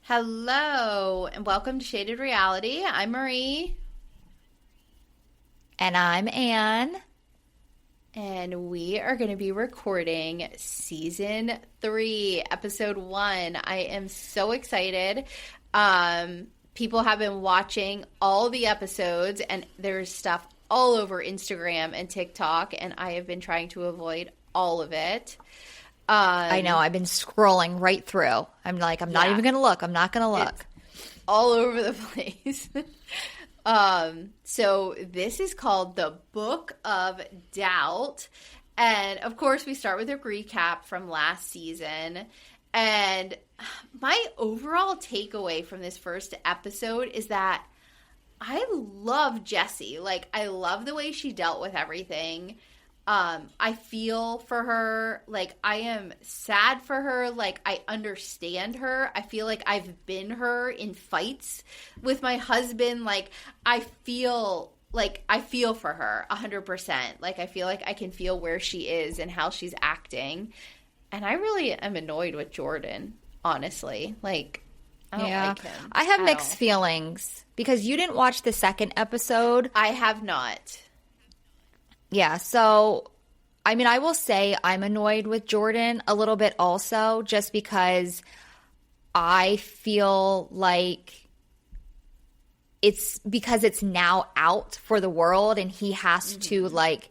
Hello, and welcome to Shaded Reality. I'm Marie. And I'm Anne. And we are going to be recording season 3, episode 1. I am so excited. People have been watching all the episodes, and there's stuff all over Instagram and TikTok, and I have been trying to avoid all of it. I know, I've been scrolling right through. I'm like, I'm not even going to look. I'm not going to look. It's all over the place. So this is called the Book of Doubt. And of course, we start with a recap from last season. And my overall takeaway from this first episode is that I love Jessie. Like, I love the way she dealt with everything. I feel for her. Like, I am sad for her. Like, I understand her. I feel like I've been her in fights with my husband. Like, I feel for her 100%. Like, I feel like I can feel where she is and how she's acting. And I really am annoyed with Jordan, honestly. Like, I don't like him. I have mixed feelings because you didn't watch the second episode. I have not. Yeah, so, I mean, I will say I'm annoyed with Jordan a little bit also, just because I feel like it's because it's now out for the world and he has to, like,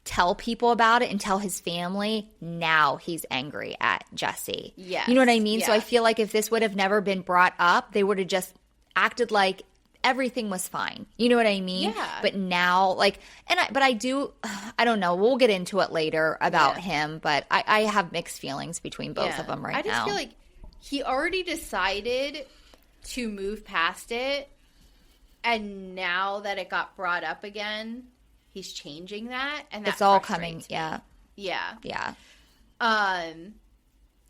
tell people about it and tell his family. Now he's angry at Jessie. Yes. You know what I mean? Yeah. So I feel like if this would have never been brought up, they would have just acted like everything was fine. You know what I mean? Yeah. But now, like, I don't know. We'll get into it later about him, but I have mixed feelings between both of them right now. I just feel like he already decided to move past it, and now that it got brought up again, he's changing that, and that's all coming. Me. Yeah. And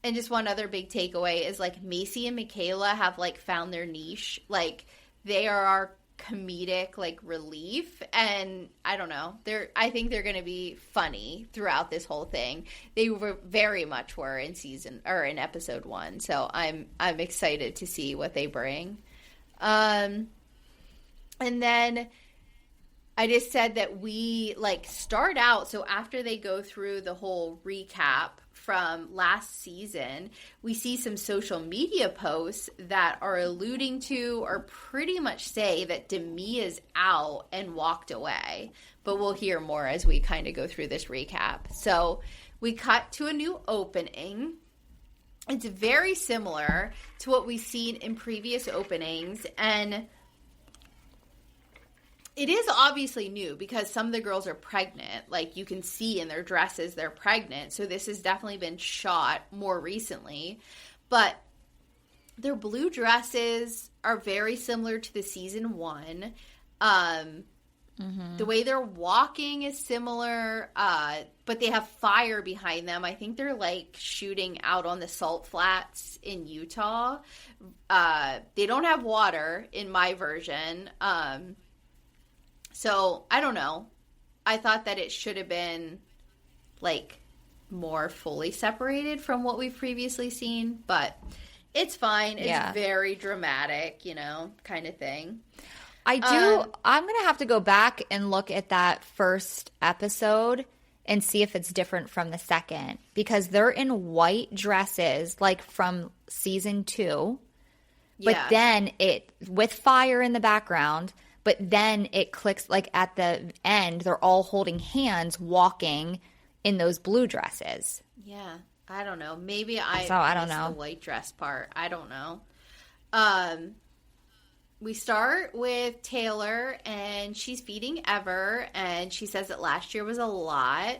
just one other big takeaway is, like, Macy and Michaela have, like, found their niche. Like, they are our comedic, like, relief, and I don't know. I think they're going to be funny throughout this whole thing. They were very much were in episode 1, so I'm excited to see what they bring. And then I just said that we, like, start out, so after they go through the whole recap from last season, we see some social media posts that are alluding to or pretty much say that Demi is out and walked away. But we'll hear more as we kind of go through this recap. So we cut to a new opening. It's very similar to what we've seen in previous openings, and it is obviously new because some of the girls are pregnant. Like, you can see in their dresses they're pregnant. So this has definitely been shot more recently. But their blue dresses are very similar to the season 1. The way they're walking is similar, but they have fire behind them. I think they're, like, shooting out on the salt flats in Utah. They don't have water in my version. So, I don't know. I thought that it should have been, like, more fully separated from what we've previously seen. But it's fine. It's very dramatic, you know, kind of thing. I'm going to have to go back and look at that first episode and see if it's different from the second. Because they're in white dresses, like, from season 2. But then with fire in the background. But then it clicks, like, at the end, they're all holding hands walking in those blue dresses. Yeah, I don't know. Maybe I don't missed know the white dress part. I don't know. We start with Taylor, and she's feeding Ever, and she says that last year was a lot.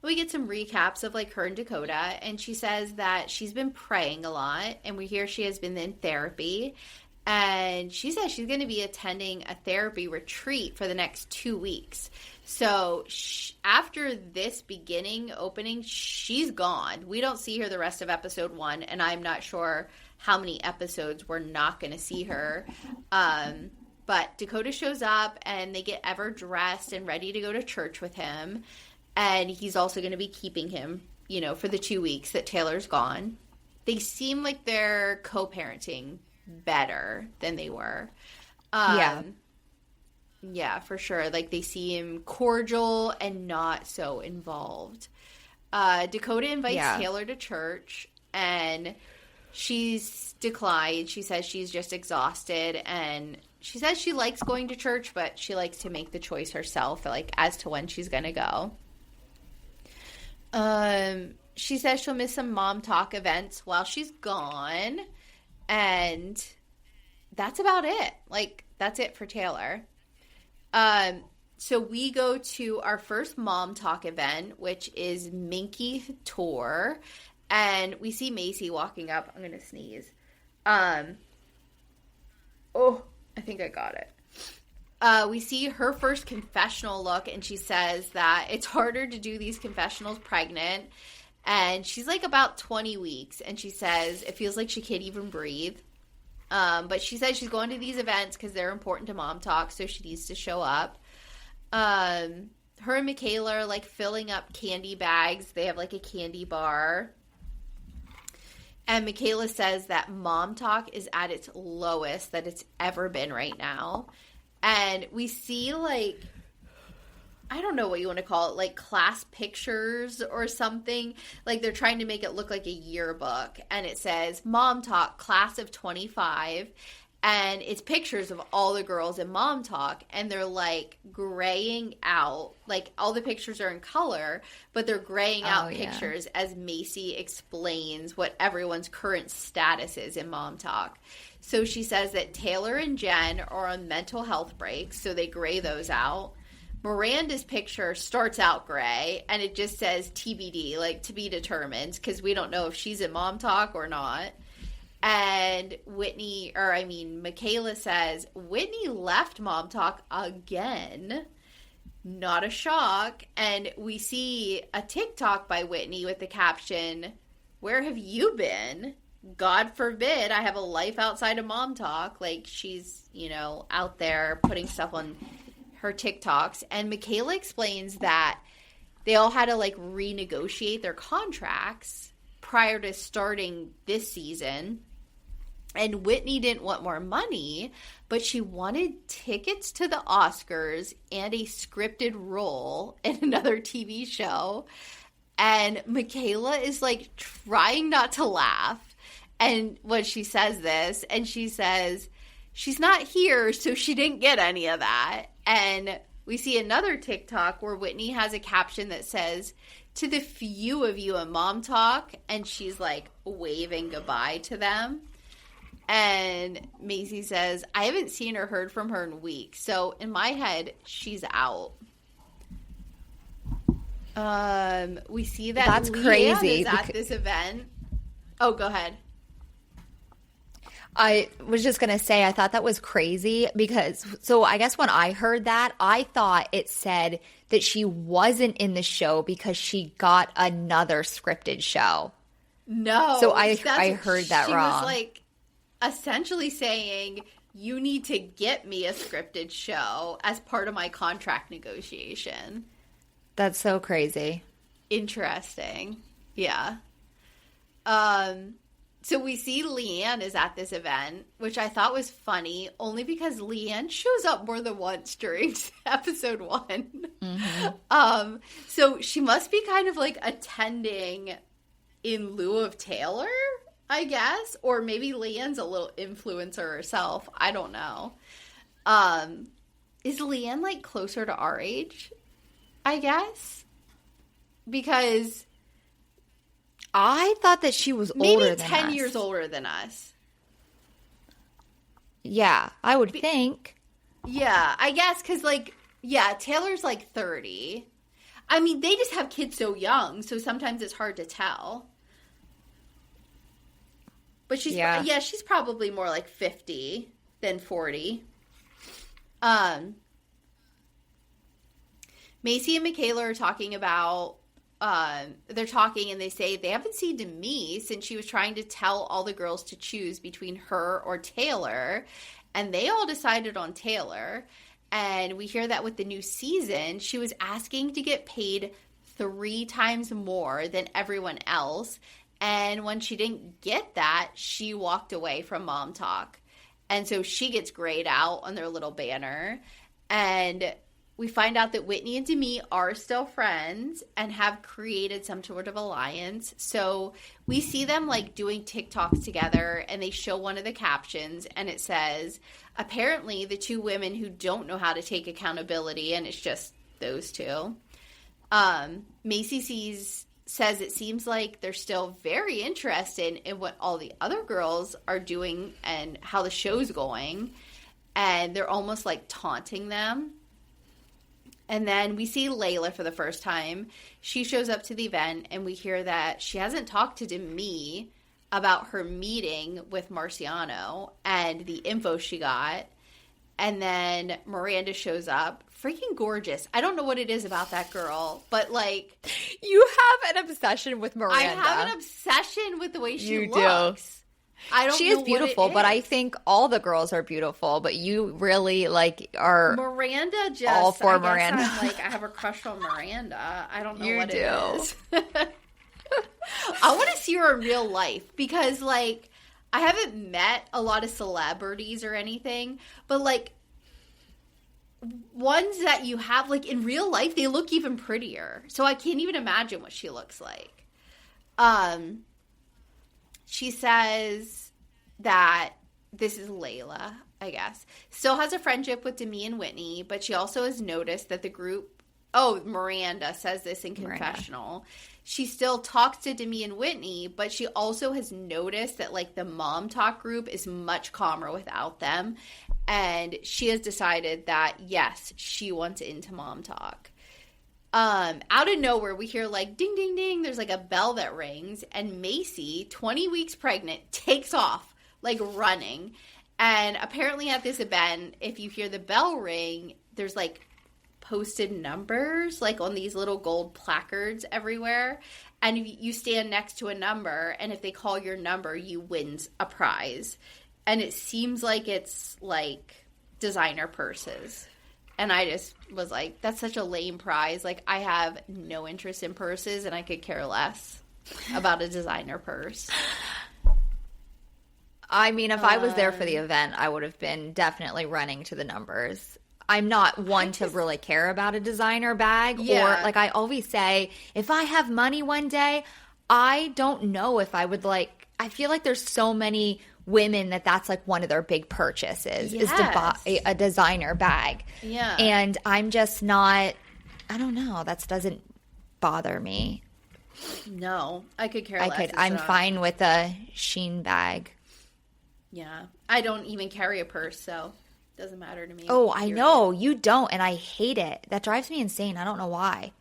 We get some recaps of, like, her and Dakota, and she says that she's been praying a lot, and we hear she has been in therapy. And she says she's going to be attending a therapy retreat for the next 2 weeks. So after this opening, she's gone. We don't see her the rest of episode 1, and I'm not sure how many episodes we're not going to see her. But Dakota shows up, and they get Ever dressed and ready to go to church with him. And he's also going to be keeping him, you know, for the 2 weeks that Taylor's gone. they seem like they're co-parenting better than they were. Yeah. Yeah, for sure. Like, they seem cordial and not so involved. Dakota invites Taylor to church, and she's declined. She says she's just exhausted, and she says she likes going to church, but she likes to make the choice herself, like, as to when she's going to go. She says she'll miss some mom talk events while she's gone, and that's about it. Like, that's it for Taylor. So we go to our first mom talk event, which is Minky Tour, and we see Macy walking up. I'm going to sneeze. Oh, I think I got it. We see her first confessional look, and she says that it's harder to do these confessionals pregnant, and she's like about 20 weeks, and she says it feels like she can't even breathe. But she says she's going to these events because they're important to Mom Talk, so she needs to show up. Her and Michaela are, like, filling up candy bags. They have, like, a candy bar. And Michaela says that Mom Talk is at its lowest that it's ever been right now. And we see, like, I don't know what you want to call it, like class pictures or something. Like, they're trying to make it look like a yearbook. And it says, Mom Talk, class of 25. And it's pictures of all the girls in Mom Talk. And they're, like, graying out. Like, all the pictures are in color, but they're graying out pictures as Macy explains what everyone's current status is in Mom Talk. So she says that Taylor and Jen are on mental health breaks, so they gray those out. Miranda's picture starts out gray, and it just says TBD, like to be determined, because we don't know if she's in Mom Talk or not. And Michaela says, Whitney left Mom Talk again. Not a shock. And we see a TikTok by Whitney with the caption, "Where have you been? God forbid I have a life outside of Mom Talk." Like, she's, out there putting stuff on her TikToks. And Michaela explains that they all had to, like, renegotiate their contracts prior to starting this season. And Whitney didn't want more money, but she wanted tickets to the Oscars and a scripted role in another TV show. And Michaela is, like, trying not to laugh. And when she says this, and she says, she's not here, so she didn't get any of that. And we see another TikTok where Whitney has a caption that says, "To the few of you in Mom Talk," and she's, like, waving goodbye to them. And Macy says, "I haven't seen or heard from her in weeks." So in my head, she's out. We see that that's Leanne crazy is at this event. Oh, go ahead. I was just going to say, I thought that was crazy because, so I guess when I heard that, I thought it said that she wasn't in the show because she got another scripted show. No. So I heard that wrong. She was, like, essentially saying, you need to get me a scripted show as part of my contract negotiation. That's so crazy. Interesting. Yeah. So we see Leanne is at this event, which I thought was funny, only because Leanne shows up more than once during episode 1. Mm-hmm. So she must be kind of, like, attending in lieu of Taylor, I guess. Or maybe Leanne's a little influencer herself. I don't know. Is Leanne, like, closer to our age? I guess. Because I thought that she was older maybe than 10 us. years older than us. Yeah, I would think. Yeah, I guess because, like, yeah, Taylor's, like, 30. I mean, they just have kids so young, so sometimes it's hard to tell. But she's she's probably more like 50 than 40. Macy and Michaela are talking about they're talking and they say they haven't seen Demi since she was trying to tell all the girls to choose between her or Taylor, and they all decided on Taylor. And we hear that with the new season, she was asking to get paid 3 times more than everyone else, And when she didn't get that, she walked away from Mom Talk. And so she gets grayed out on their little banner. And we find out that Whitney and Demi are still friends and have created some sort of alliance. So we see them like doing TikToks together, and they show one of the captions, and it says, apparently the two women who don't know how to take accountability, and it's just those two. Macy says it seems like they're still very interested in what all the other girls are doing and how the show's going. And they're almost like taunting them. And then we see Layla for the first time. She shows up to the event, and we hear that she hasn't talked to Demi about her meeting with Marciano and the info she got. And then Miranda shows up. Freaking gorgeous. I don't know what it is about that girl, but like... You have an obsession with Miranda. I have an obsession with the way she looks. She is beautiful, but I think all the girls are beautiful, but you really like are Miranda just all for Miranda. I'm like, I have a crush on Miranda. I don't know you what do. it is. I want to see her in real life because like I haven't met a lot of celebrities or anything, but like ones that you have like in real life, they look even prettier. So I can't even imagine what she looks like. She says that this is Layla, I guess, still has a friendship with Demi and Whitney, but she also has noticed that the group, Miranda says this in confessional. She still talks to Demi and Whitney, but she also has noticed that like the Mom Talk group is much calmer without them. And she has decided that, yes, she wants into Mom Talk. Out of nowhere, we hear like ding, ding, ding. There's like a bell that rings, and Macy, 20 weeks pregnant, takes off like running. And apparently at this event, if you hear the bell ring, there's like posted numbers like on these little gold placards everywhere. And if you stand next to a number, and if they call your number, you win a prize. And it seems like it's like designer purses. And I just was like, that's such a lame prize. Like, I have no interest in purses, and I could care less about a designer purse. I mean, if I was there for the event, I would have been definitely running to the numbers. I'm not one to really care about a designer bag. Yeah. Or, like I always say, if I have money one day, I don't know if I would like – I feel like there's so many – women that's like one of their big purchases is to buy a designer bag. Yeah. And I'm just not, I don't know, that doesn't bother me. No, I could care less. I'm fine with a Shein bag. Yeah. I don't even carry a purse, so it doesn't matter to me. Oh, I know. You don't, and I hate it. That drives me insane. I don't know why.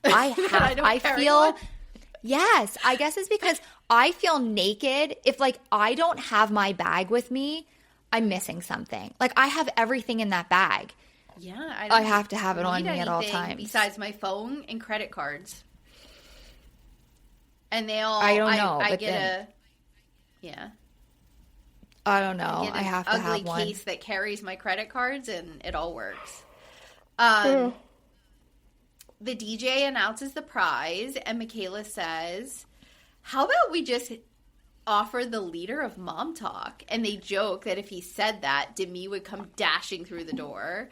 I feel one? Yes, I guess it's because I feel naked. If, like, I don't have my bag with me, I'm missing something. Like, I have everything in that bag. Yeah. I have to have it on me at all times. Besides my phone and credit cards. And they all... I don't know. I get Yeah. I don't know. I have to have one. Ugly case that carries my credit cards, and it all works. The DJ announces the prize, and Michaela says, how about we just offer the leader of Mom Talk? And they joke that if he said that, Demi would come dashing through the door.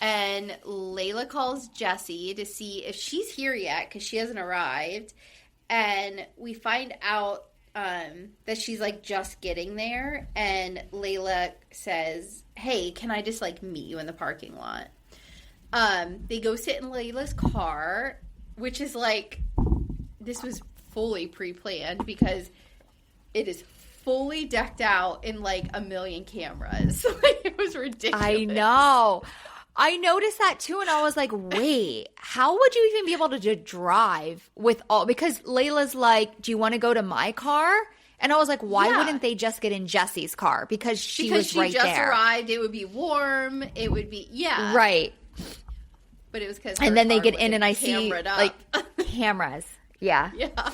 And Layla calls Jessie to see if she's here yet, because she hasn't arrived. And we find out that she's, like, just getting there. And Layla says, hey, can I just, like, meet you in the parking lot? They go sit in Layla's car, which is like, this was fully pre-planned because it is fully decked out in like a million cameras. It was ridiculous. I know. I noticed that too, and I was like, wait, how would you even be able to drive with all, because Layla's like, do you want to go to my car? And I was like, why wouldn't they just get in Jessie's car? Because she was right there. Because she just arrived. It would be warm. It would be, Right. But it was because and then they get in and I see like cameras. Yeah. Yeah.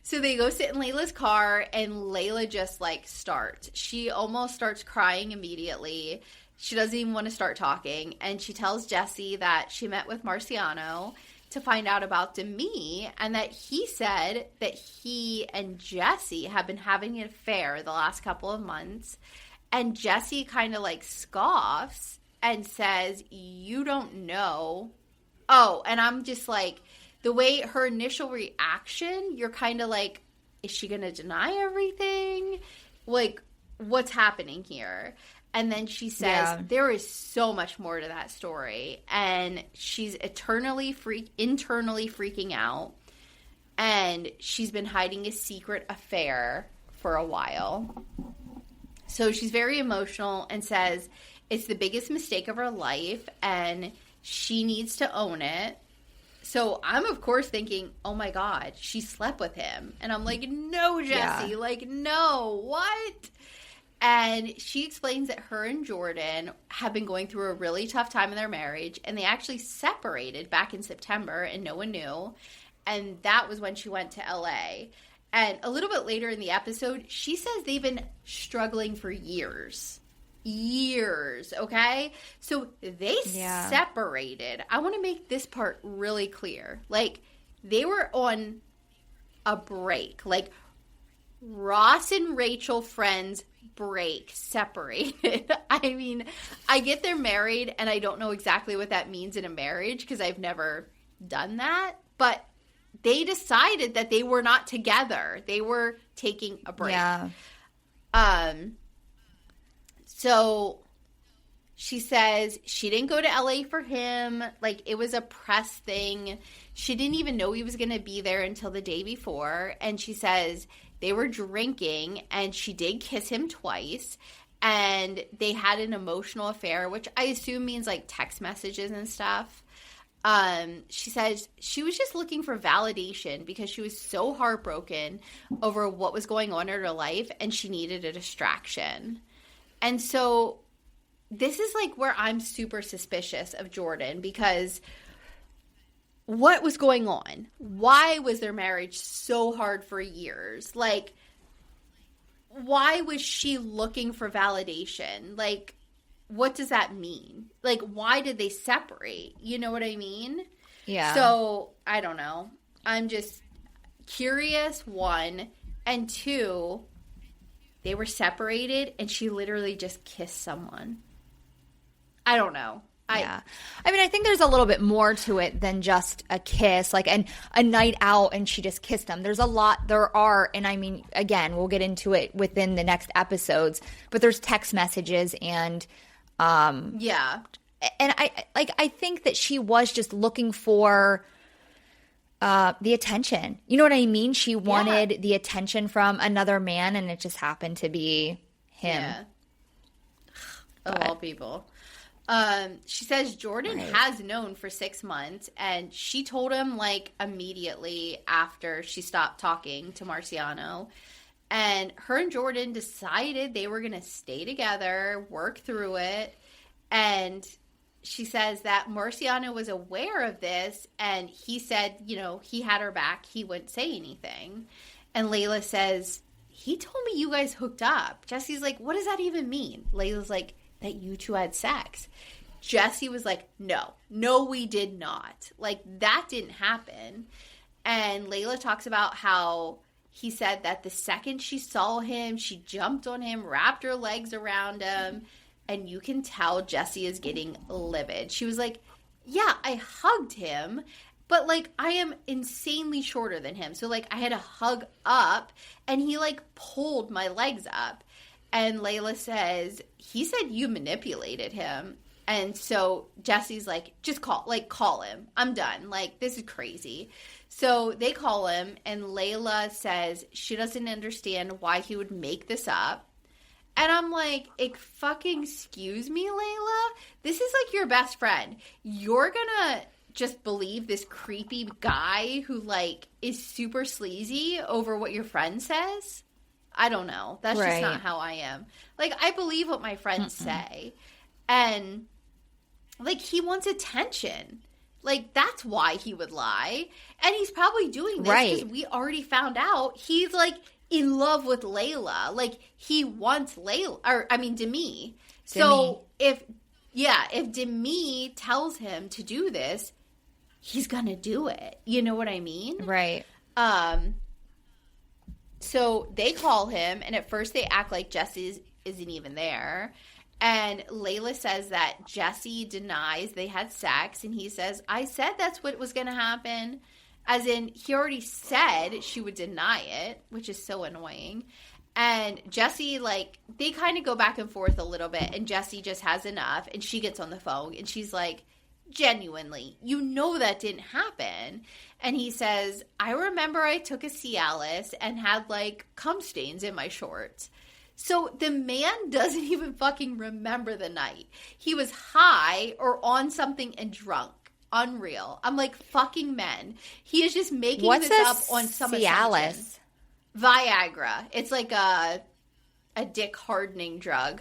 So they go sit in Layla's car, and Layla just like starts. She almost starts crying immediately. She doesn't even want to start talking. And she tells Jessie that she met with Marciano to find out about Demi, and that he said that he and Jesse have been having an affair the last couple of months. And Jesse kind of like scoffs and says, you don't know. Oh, and I'm just like, the way her initial reaction, you're kind of like, is she going to deny everything? Like, what's happening here? And then she says, there is so much more to that story. And she's internally freaking out. And she's been hiding a secret affair for a while. So she's very emotional and says it's the biggest mistake of her life and she needs to own it. So I'm, of course, thinking, oh, my God, she slept with him. And I'm like, no, Jesse. Like, no, what? And she explains that her and Jordan have been going through a really tough time in their marriage. And they actually separated back in September and no one knew. And that was when she went to L.A., and a little bit later in the episode, she says they've been struggling for years. Years, okay? So they separated. I want to make this part really clear. Like, they were on a break. Like, Ross and Rachel friends break, separated. I mean, I get they're married, and I don't know exactly what that means in a marriage because I've never done that. But they decided that they were not together. They were taking a break. Yeah. So she says she didn't go to LA for him. Like, it was a press thing. She didn't even know he was going to be there until the day before. And she says they were drinking and she did kiss him twice. And they had an emotional affair, which I assume means like text messages and stuff. She says she was just looking for validation because she was so heartbroken over what was going on in her life and she needed a distraction. And so this is like where I'm super suspicious of Jordan because what was going on? Why was their marriage so hard for years? Like, why was she looking for validation? Like, what does that mean? Like, why did they separate? You know what I mean? Yeah. So, I don't know. I'm just curious, one. And two, they were separated and she literally just kissed someone. I don't know. Yeah. I mean, I think there's a little bit more to it than just a kiss, like a night out and she just kissed him. There's a lot there are. And I mean, again, we'll get into it within the next episodes, but there's text messages and yeah. And I think that she was just looking for the attention. You know what I mean? She wanted the attention from another man and it just happened to be him. Yeah. Of all people. She says Jordan has known for 6 months and she told him like immediately after she stopped talking to Marciano. And her and Jordan decided they were going to stay together, work through it. And she says that Marciano was aware of this. And he said, you know, he had her back. He wouldn't say anything. And Layla says, he told me you guys hooked up. Jesse's like, what does that even mean? Layla's like, that you two had sex. Jesse was like, no, we did not. Like, that didn't happen. And Layla talks about how he said that the second she saw him, she jumped on him, wrapped her legs around him, and you can tell Jesse is getting livid. She was like, yeah, I hugged him, but, like, I am insanely shorter than him. So, like, I had to hug up, and he, like, pulled my legs up. And Layla says, he said you manipulated him. And so Jesse's like, just call him. I'm done. Like, this is crazy. So they call him, and Layla says she doesn't understand why he would make this up. And I'm like, fucking excuse me, Layla? This is like your best friend. You're gonna just believe this creepy guy who, like, is super sleazy over what your friend says? I don't know. That's just not how I am. Like, I believe what my friends say. And, like, he wants attention. Like, that's why he would lie. And he's probably doing this because we already found out he's, like, in love with Layla. Like, he wants Demi. So, if Demi tells him to do this, he's gonna do it. You know what I mean? Right. So they call him, and at first they act like Jesse isn't even there. And Layla says that Jesse denies they had sex, and he says, I said that's what was going to happen. As in, he already said she would deny it, which is so annoying. And Jesse, like, they kind of go back and forth a little bit, and Jesse just has enough, and she gets on the phone, and she's like, genuinely, you know that didn't happen. And he says, I remember I took a Cialis and had, like, cum stains in my shorts. So the man doesn't even fucking remember the night. He was high or on something and drunk. Unreal. I'm like, fucking men. He is just making this up on some Cialis? assumption. Viagra. It's like a dick hardening drug.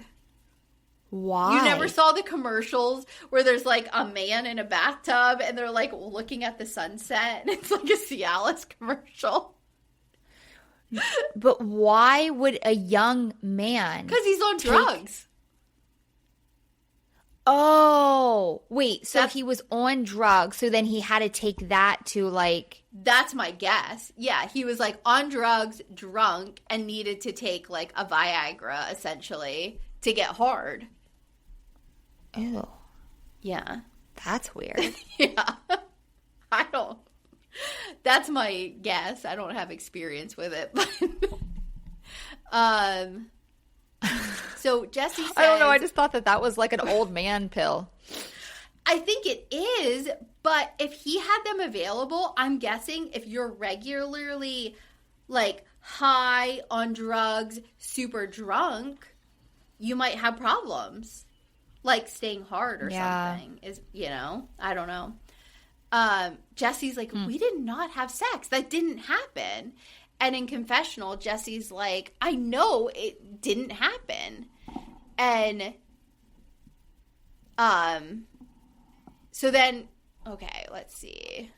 Why? You never saw the commercials where there's like a man in a bathtub and they're like looking at the sunset and it's like a Cialis commercial? But why would a young man? Because he's on drugs. Oh, wait. So he was on drugs. So then he had to take that to like. That's my guess. Yeah. He was like on drugs, drunk, and needed to take like a Viagra essentially to get hard. Ew. Yeah. That's weird. Yeah. I don't. That's my guess. I don't have experience with it, but so Jesse says, I don't know. I just thought that was like an old man pill. I think it is, but if he had them available, I'm guessing if you're regularly like high on drugs, super drunk, you might have problems. Like staying hard or something is, I don't know. Jesse's like, we did not have sex. That didn't happen. And in confessional, Jesse's like, I know it didn't happen. And, so then, okay, let's see.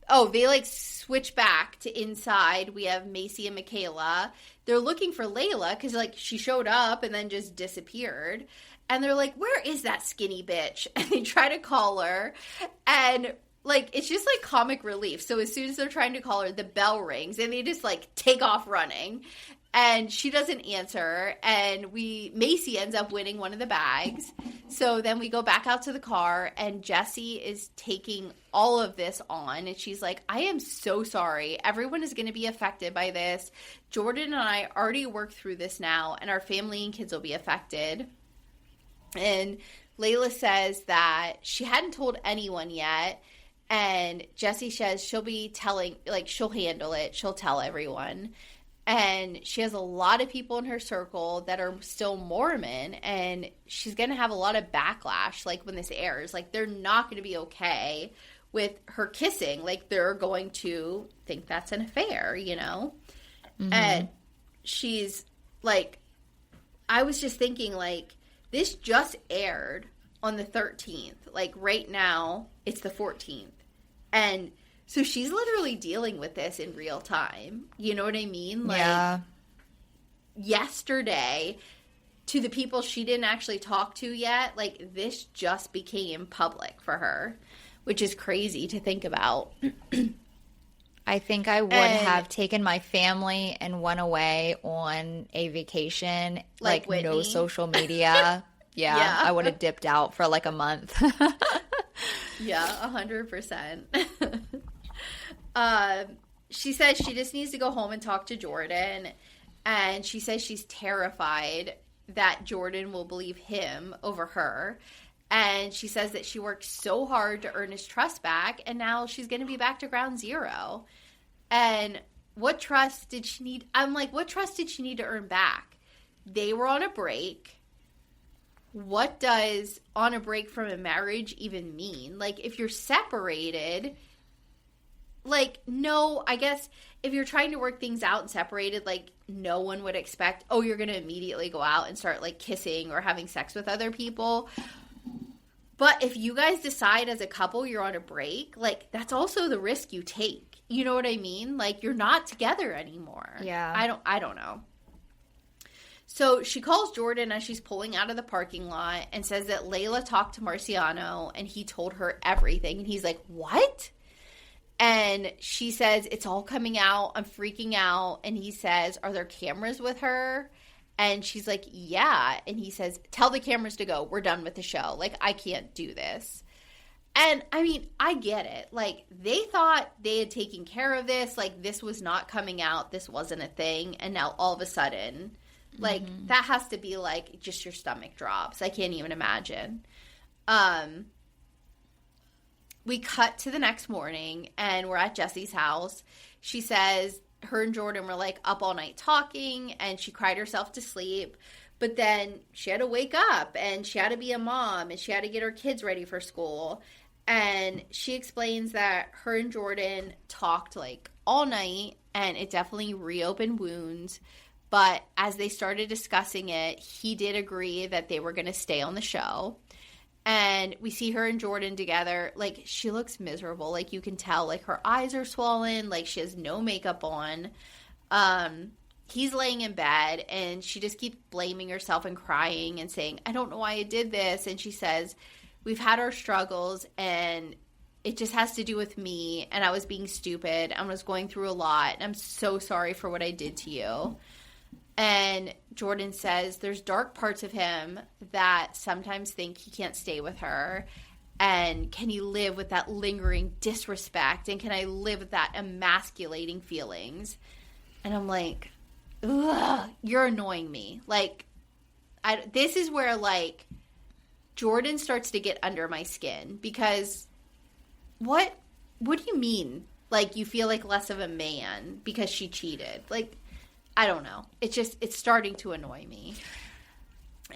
Oh, they like switch back to inside. We have Macy and Michaela. They're looking for Layla because like she showed up and then just disappeared. And they're like, where is that skinny bitch? And they try to call her. And, like, it's just, like, comic relief. So as soon as they're trying to call her, the bell rings. And they just, like, take off running. And she doesn't answer. And Macy ends up winning one of the bags. So then we go back out to the car. And Jessie is taking all of this on. And she's like, I am so sorry. Everyone is going to be affected by this. Jordan and I already worked through this now. And our family and kids will be affected. And Layla says that she hadn't told anyone yet. And Jessie says she'll be telling, like, she'll handle it. She'll tell everyone. And she has a lot of people in her circle that are still Mormon. And she's going to have a lot of backlash, like, when this airs. Like, they're not going to be okay with her kissing. Like, they're going to think that's an affair, Mm-hmm. And she's, like, I was just thinking, like, this just aired on the 13th. Like, right now, it's the 14th. And so she's literally dealing with this in real time. You know what I mean? Like, yesterday, to the people she didn't actually talk to yet, like, this just became public for her, which is crazy to think about. I think I would have taken my family and went away on a vacation, like no social media. Yeah, I would have dipped out for like a month. Yeah, 100%. She says she just needs to go home and talk to Jordan. And she says she's terrified that Jordan will believe him over her. And she says that she worked so hard to earn his trust back, and now she's going to be back to ground zero. And what trust did she need? I'm like, what trust did she need to earn back? They were on a break. What does on a break from a marriage even mean? Like, if you're separated, like, no, I guess if you're trying to work things out and separated, like, no one would expect, oh, you're going to immediately go out and start, like, kissing or having sex with other people. But if you guys decide as a couple you're on a break, like, that's also the risk you take. You know what I mean? Like, you're not together anymore. Yeah. I don't know. So she calls Jordan as she's pulling out of the parking lot and says that Layla talked to Marciano and he told her everything. And he's like, what? And she says, it's all coming out. I'm freaking out. And he says, are there cameras with her? And she's like, yeah. And he says, tell the cameras to go. We're done with the show. Like, I can't do this. And, I mean, I get it. Like, they thought they had taken care of this. Like, this was not coming out. This wasn't a thing. And now, all of a sudden, like, that has to be, like, just your stomach drops. I can't even imagine. We cut to the next morning, and we're at Jesse's house. She says her and Jordan were, like, up all night talking, and she cried herself to sleep. But then she had to wake up, and she had to be a mom, and she had to get her kids ready for school. And she explains that her and Jordan talked, like, all night, and it definitely reopened wounds. But as they started discussing it, he did agree that they were going to stay on the show. And we see her and Jordan together. Like, she looks miserable. Like, you can tell, like, her eyes are swollen. Like, she has no makeup on. He's laying in bed, and she just keeps blaming herself and crying and saying, I don't know why I did this. And she says, we've had our struggles, and it just has to do with me. And I was being stupid. I was going through a lot. And I'm so sorry for what I did to you. And Jordan says there's dark parts of him that sometimes think he can't stay with her. And can he live with that lingering disrespect? And can I live with that emasculating feelings? And I'm like, ugh, you're annoying me. Like, this is where, like, Jordan starts to get under my skin. Because what do you mean? Like, you feel like less of a man because she cheated? Like, I don't know. It's starting to annoy me.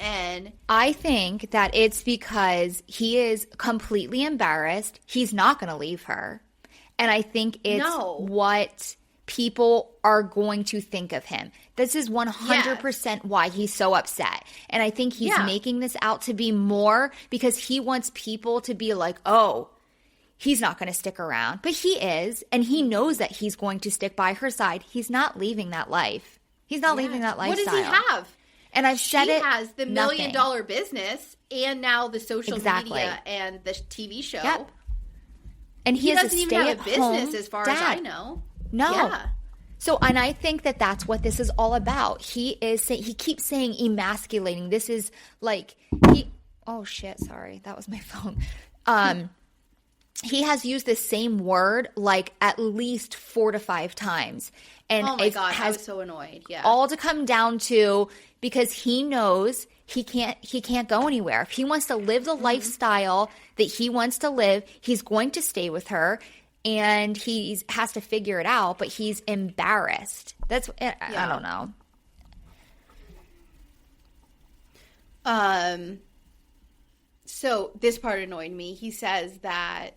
And I think that it's because he is completely embarrassed. He's not going to leave her. And I think it's what people are going to think of him. This is 100% why he's so upset. And I think he's making this out to be more because he wants people to be like, oh, he's not going to stick around. But he is, and he knows that he's going to stick by her side. He's not leaving that life. He's not leaving that lifestyle. What does he have? And I've said She has the $1 million business and now the social media and the TV show. Yep. And he doesn't even have a business as far as I know. No. Yeah. So, and I think that that's what this is all about. He keeps saying emasculating. This is like, oh shit, sorry. That was my phone. He has used the same word like at least 4 to 5 times. And oh my God, I was so annoyed. Yeah. All to come down to because he knows he can't go anywhere. If he wants to live the lifestyle that he wants to live, he's going to stay with her and he has to figure it out, but he's embarrassed. That's I don't know. So this part annoyed me. He says that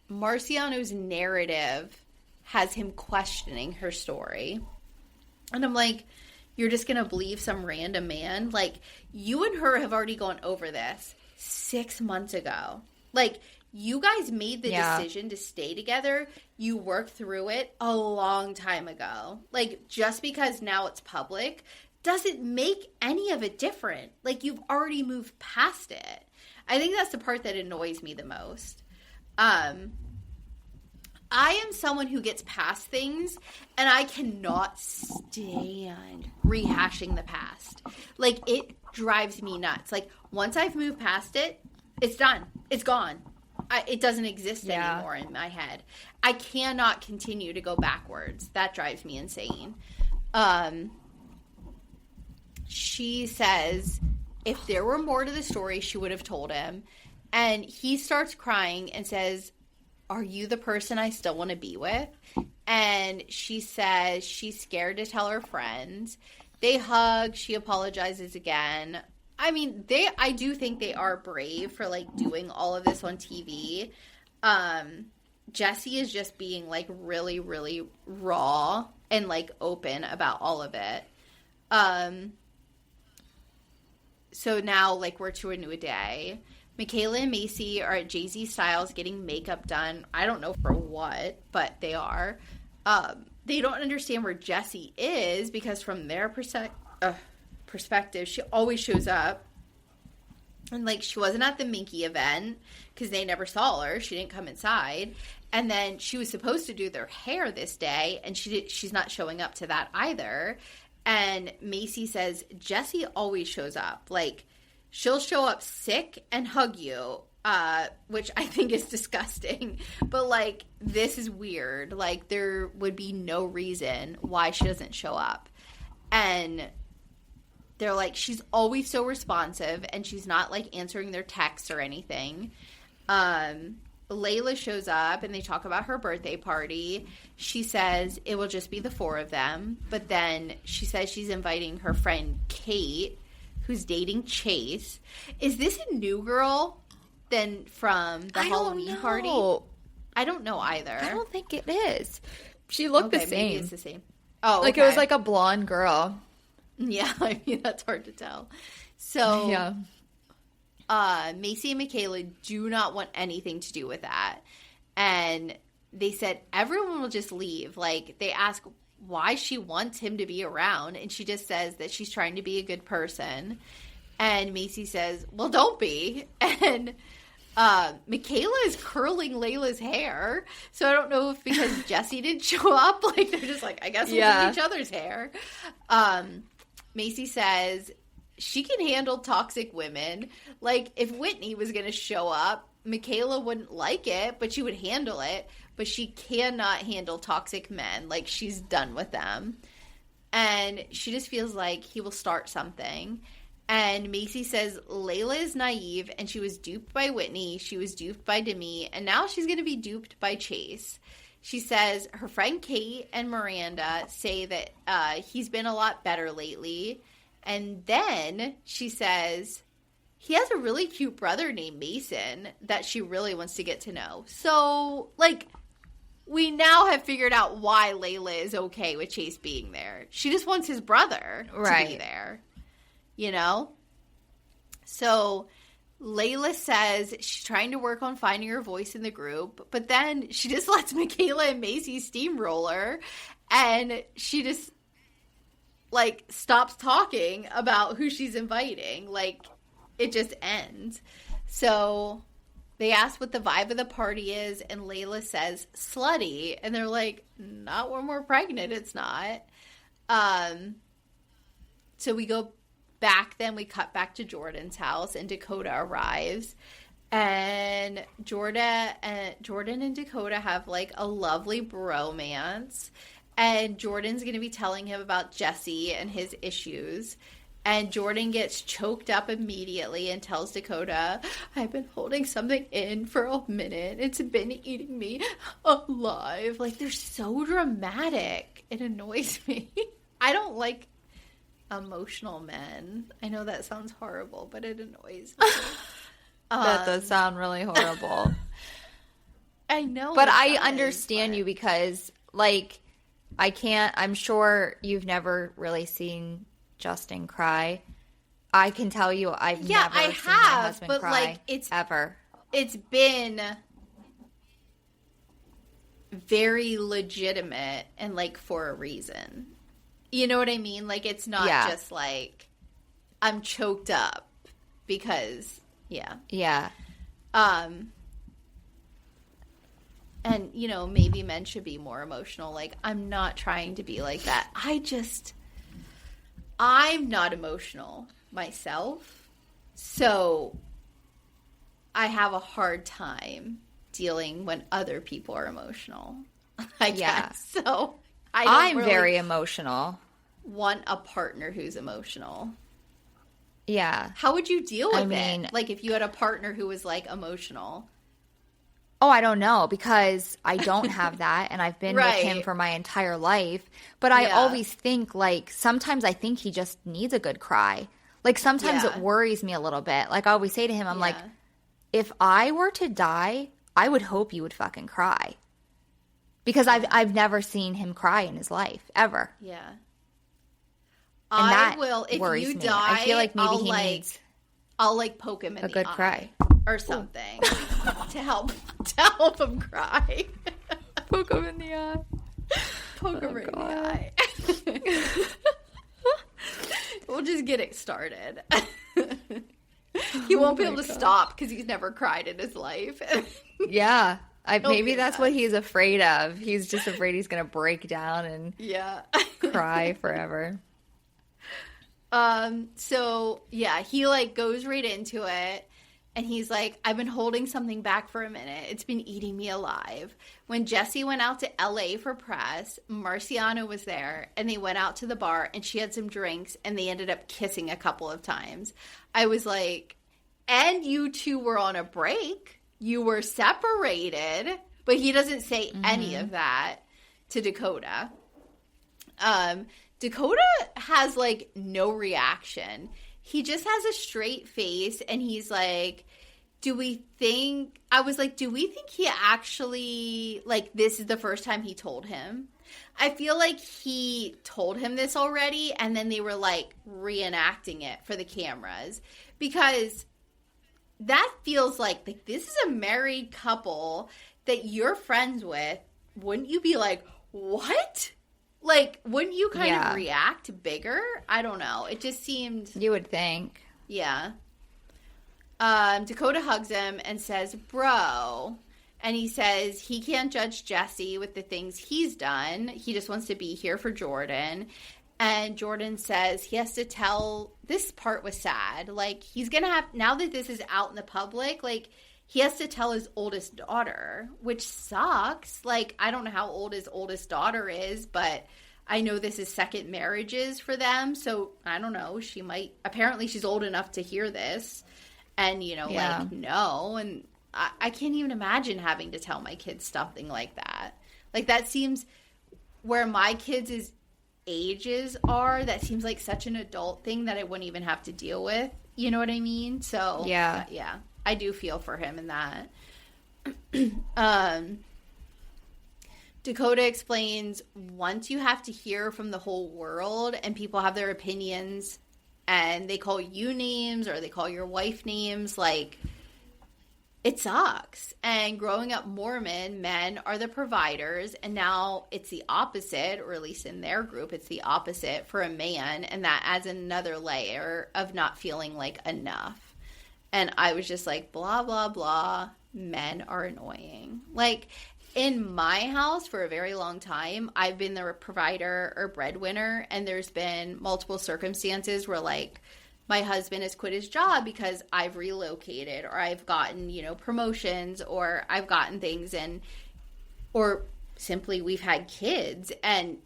Marciano's narrative has him questioning her story. And I'm like, you're just going to believe some random man? Like, you and her have already gone over this 6 months ago. Like, you guys made the decision to stay together. You worked through it a long time ago. Like, just because now it's public doesn't make any of it different. Like, you've already moved past it. I think that's the part that annoys me the most. I am someone who gets past things, and I cannot stand rehashing the past. Like, it drives me nuts. Like, once I've moved past it, it's done. It's gone. It doesn't exist anymore in my head. I cannot continue to go backwards. That drives me insane. She says if there were more to the story, she would have told him. And he starts crying and says, are you the person I still want to be with? And she says she's scared to tell her friends. They hug. She apologizes again. I mean, I do think they are brave for, like, doing all of this on TV. Jesse is just being, like, really, really raw and, like, open about all of it. So now, like, we're to a new day. Michaela and Macy are at Jay-Z Styles getting makeup done. I don't know for what, but they are. They don't understand where Jesse is because from their perspective, she always shows up. And, like, she wasn't at the Minky event because they never saw her. She didn't come inside. And then she was supposed to do their hair this day, and she's not showing up to that either. And Macy says, Jessie always shows up. Like, she'll show up sick and hug you, which I think is disgusting. But, like, this is weird. Like, there would be no reason why she doesn't show up. And they're like, she's always so responsive, and she's not, like, answering their texts or anything. Layla shows up, and they talk about her birthday party. She says it will just be the 4 of them. But then she says she's inviting her friend Kate, who's dating Chase. Is this a new girl than from the Halloween party? I don't know either. I don't think it is. She looked the same. Maybe it's the same. Oh, like it was like a blonde girl. Yeah, I mean, that's hard to tell. So, yeah. Macy and Michaela do not want anything to do with that. And they said everyone will just leave. Like, they ask why she wants him to be around, and she just says that she's trying to be a good person. And Macy says, well, don't be. And Michaela is curling Layla's hair. So I don't know if because Jessie didn't show up, like, they're just like, I guess we'll do each other's hair. Macy says she can handle toxic women. Like, if Whitney was going to show up, Michaela wouldn't like it, but she would handle it. But she cannot handle toxic men. Like, she's done with them. And she just feels like he will start something. And Macy says Layla is naive, and she was duped by Whitney. She was duped by Demi, and now she's going to be duped by Chase. She says her friend Kate and Miranda say that he's been a lot better lately. And then she says he has a really cute brother named Mason that she really wants to get to know. So, like, we now have figured out why Layla is okay with Chase being there. She just wants his brother to be there, you know? So Layla says she's trying to work on finding her voice in the group, but then she just lets Michaela and Macy steamroller, and she just, like, stops talking about who she's inviting. Like, it just ends. So they ask what the vibe of the party is, and Layla says slutty, and they're like, not when we're pregnant, it's not. So we go back, then we cut back to Jordan's house, and Dakota arrives, and Jordan and Dakota have, like, a lovely bromance, and Jordan's going to be telling him about Jesse and his issues, and Jordan gets choked up immediately and tells Dakota, I've been holding something in for a minute. It's been eating me alive. Like, they're so dramatic. It annoys me. I don't like emotional men. I know that sounds horrible, but it annoys me. That does sound really horrible. I know. But I understand you because, like, I'm sure you've never really seen Justin cry. I can tell you I've never seen my husband cry, like, ever. It's been very legitimate and, like, for a reason. You know what I mean? Like, it's not just like, I'm choked up because, Yeah. And, you know, maybe men should be more emotional. Like, I'm not trying to be like that. I'm not emotional myself. So I have a hard time dealing when other people are emotional, I guess. So I'm really very emotional. Want a partner who's emotional. Yeah. How would you deal with it? Like, if you had a partner who was, like, emotional. Oh, I don't know, because I don't have that, and I've been with him for my entire life. But I always think, like, sometimes I think he just needs a good cry. Like, sometimes it worries me a little bit. Like, I always say to him, I'm like, if I were to die, I would hope you would fucking cry. Because I've never seen him cry in his life, ever. Yeah. And I will, if you die, I feel like maybe he needs I'll, like, poke him in the eye. A good cry. Or something. to help him cry. Poke him in the eye. Poke him in the eye. We'll just get it started. He won't be able to stop because he's never cried in his life. Yeah. Maybe that's what he's afraid of. He's just afraid he's going to break down and cry forever. So, yeah, he, like, goes right into it. And he's like, I've been holding something back for a minute. It's been eating me alive. When Jesse went out to LA for press, Marciano was there. And they went out to the bar. And she had some drinks. And they ended up kissing a couple of times. I was like, and you two were on a break. You were separated. But he doesn't say any of that to Dakota. Dakota has, like, no reaction. He just has a straight face, and he's like, do we think he actually, like, this is the first time he told him? I feel like he told him this already, and then they were, like, reenacting it for the cameras. Because that feels like this is a married couple that you're friends with. Wouldn't you be like, what? Like, wouldn't you kind of react bigger? I don't know. It just seemed... You would think. Yeah. Dakota hugs him and says, bro. And he says he can't judge Jesse with the things he's done. He just wants to be here for Jordan. And Jordan says he has to tell... This part was sad. Like, he's going to have... Now that this is out in the public, like... He has to tell his oldest daughter, which sucks. Like, I don't know how old his oldest daughter is, but I know this is second marriages for them. So, I don't know. She might – apparently she's old enough to hear this and, you know, like, no. And I can't even imagine having to tell my kids something like that. Like, that seems – where my kids' ages are, that seems like such an adult thing that I wouldn't even have to deal with. You know what I mean? So, yeah. I do feel for him in that. Dakota explains once you have to hear from the whole world and people have their opinions and they call you names or they call your wife names, like, it sucks. And growing up Mormon, men are the providers, and now it's the opposite, or at least in their group, it's the opposite for a man, and that adds another layer of not feeling like enough. And I was just like, blah, blah, blah. Men are annoying. Like, in my house for a very long time, I've been the provider or breadwinner. And there's been multiple circumstances where, like, my husband has quit his job because I've relocated or I've gotten, you know, promotions or I've gotten things or simply we've had kids. And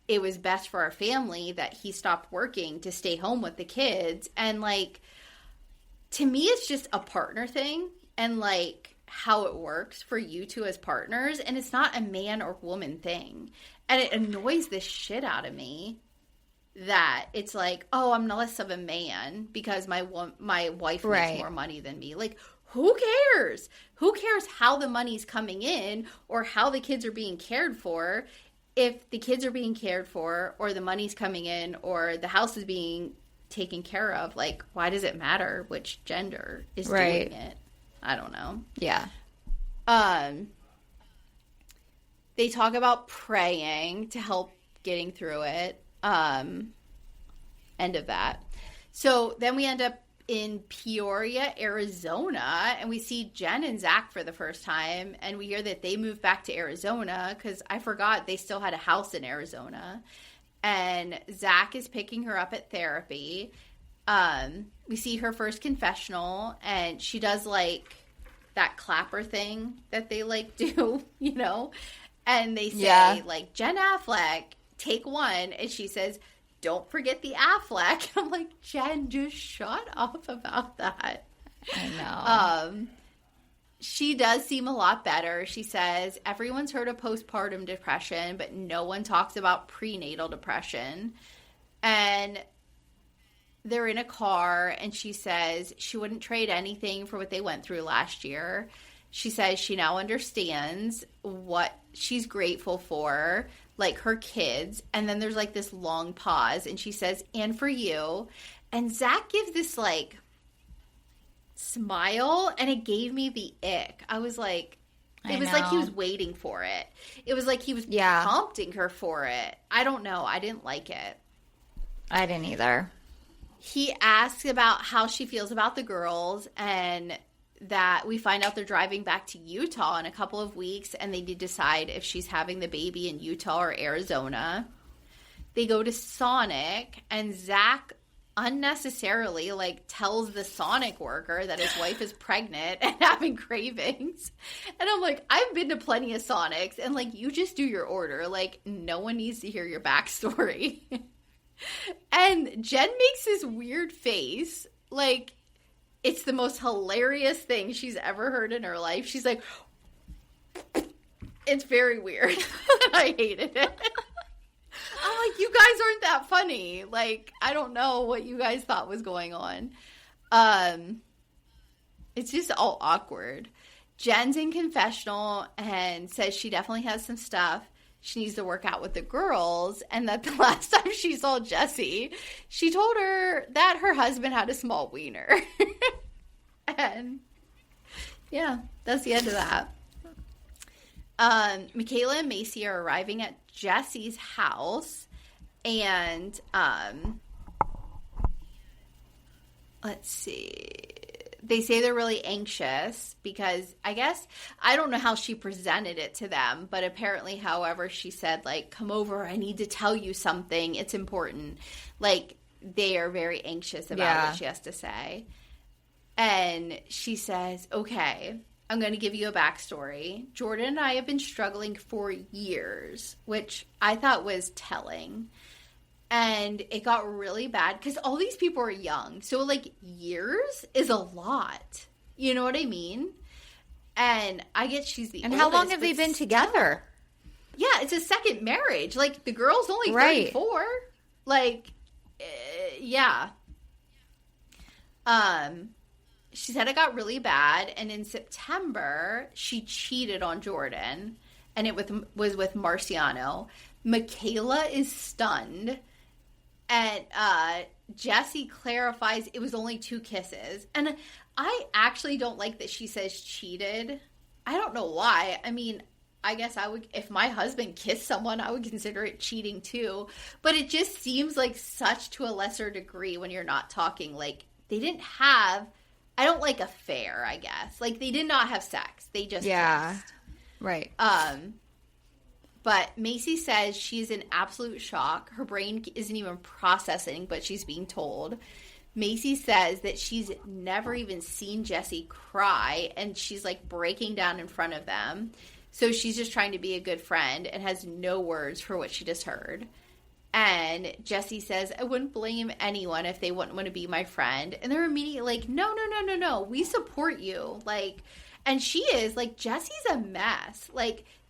it was best for our family that he stopped working to stay home with the kids. And, like, to me, it's just a partner thing and, like, how it works for you two as partners. And it's not a man or woman thing. And it annoys the shit out of me that it's like, oh, I'm less of a man because my wife makes more money than me. Like, who cares? Who cares how the money's coming in or how the kids are being cared for? If the kids are being cared for or the money's coming in or the house is being taken care of, like, why does it matter which gender is doing it? I don't know. Yeah. They talk about praying to help getting through it. End of that. So then we end up in Peoria, Arizona, and we see Jen and Zach for the first time, and we hear that they moved back to Arizona because I forgot they still had a house in Arizona. And Zach is picking her up at therapy. We see her first confessional, and she does, like, that clapper thing that they, like, do, you know? And they say, like, Jen Affleck, take one. And she says, don't forget the Affleck. I'm like, Jen, just shut up about that. I know. She does seem a lot better. She says, everyone's heard of postpartum depression, but no one talks about prenatal depression. And they're in a car, and she says she wouldn't trade anything for what they went through last year. She says she now understands what she's grateful for, like her kids. And then there's, like, this long pause, and she says, and for you. And Zach gives this, like, smile, and it gave me the ick. I was like, it was like he was waiting for it. It was like he was prompting her for it. I don't know. I didn't like it. I didn't either. he asks about how she feels about the girls, and that we find out they're driving back to Utah in a couple of weeks, and they need to decide if she's having the baby in Utah or Arizona. They go to Sonic, and Zach unnecessarily tells the Sonic worker that his wife is pregnant and having cravings. And I'm like, I've been to plenty of Sonics, and you just do your order. No one needs to hear your backstory. And Jen makes this weird face. It's the most hilarious thing she's ever heard in her life. She's like, it's very weird. I hated it. I'm like, you guys aren't that funny. I don't know what you guys thought was going on. It's just all awkward. Jen's in confessional and says she definitely has some stuff she needs to work out with the girls, and that the last time she saw Jessie, she told her that her husband had a small wiener. And yeah, that's the end of that. Michaela and Macy are arriving at Jessie's house, and let's see. They say they're really anxious because I don't know how she presented it to them, but apparently, however, she said, come over, I need to tell you something. It's important. They are very anxious about what she has to say. And she says, okay, I'm going to give you a backstory. Jordan and I have been struggling for years, which I thought was telling. And it got really bad because all these people are young. So, years is a lot. You know what I mean? And I get she's the And oldest, how long have they been together? Yeah, it's a second marriage. The girl's only 34. Yeah. She said it got really bad. And in September, she cheated on Jordan. And it was with Marciano. Michaela is stunned. And Jessie clarifies it was only 2 kisses. And I actually don't like that she says cheated. I don't know why. I mean, I guess I would, if my husband kissed someone, I would consider it cheating too. But it just seems such to a lesser degree when you're not talking. They didn't have, I don't affair, I guess. They did not have sex. They just kissed. Right. But Macy says she's in absolute shock. Her brain isn't even processing, but she's being told. Macy says that she's never even seen Jessie cry, and she's breaking down in front of them. So she's just trying to be a good friend and has no words for what she just heard. And Jessie says, I wouldn't blame anyone if they wouldn't want to be my friend. And they're immediately no, we support you. And she is, Jessie's a mess.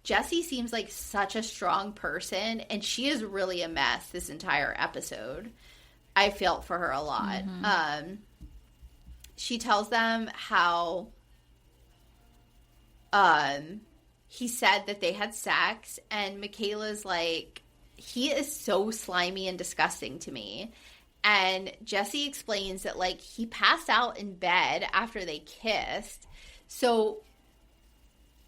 Jessie seems like such a strong person, and she is really a mess this entire episode. I felt for her a lot. Mm-hmm. She tells them how he said that they had sex, and Michaela's he is so slimy and disgusting to me. And Jessie explains that, he passed out in bed after they kissed. So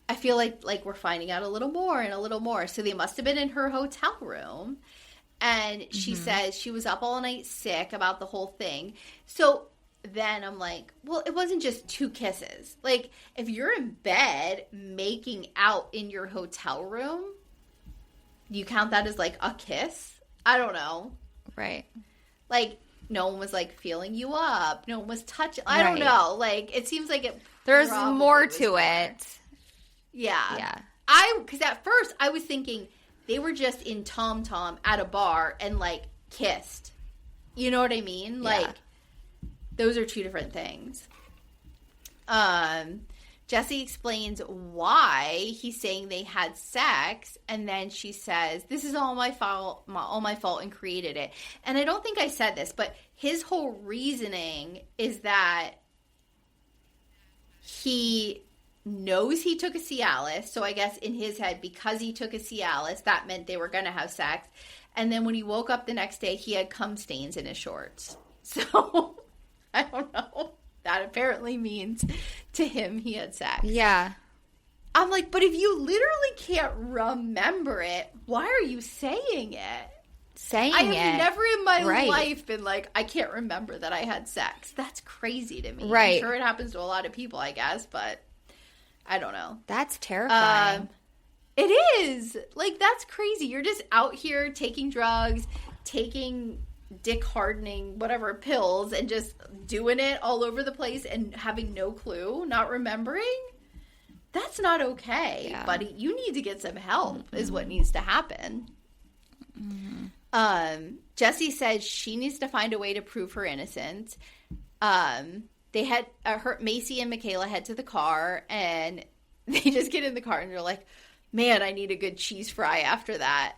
I feel like we're finding out a little more and a little more. So they must have been in her hotel room. And she says she was up all night sick about the whole thing. So then I'm like, well, it wasn't just 2 kisses. If you're in bed making out in your hotel room, do you count that as a kiss? I don't know. Right. No one was feeling you up. No one was touching. I don't know. It seems like it. There's more to it. Yeah. Because at first I was thinking they were just in Tom Tom at a bar and kissed. You know what I mean? Yeah. Those are 2 different things. Jessie explains why he's saying they had sex, and then she says, this is all my fault, and created it. And I don't think I said this, but his whole reasoning is that he knows he took a Cialis, so I guess in his head, because he took a Cialis, that meant they were going to have sex. And then when he woke up the next day, he had cum stains in his shorts. So, I don't know. That apparently means to him he had sex. Yeah. I'm like, but if you literally can't remember it, why are you saying it? saying I it. have never in my Right. life been like, I can't remember that I had sex. That's crazy to me. Right. I'm sure it happens to a lot of people, I guess, but I don't know. That's terrifying. It is. Like, that's crazy. You're just out here taking drugs, taking dick hardening, whatever, pills, and just doing it all over the place and having no clue, not remembering. That's not okay, Yeah. buddy. You need to get some help is what needs to happen. Jessie says she needs to find a way to prove her innocence. They had Macy and Michaela head to the car, and they just get in the car and they're like, man, I need a good cheese fry after that.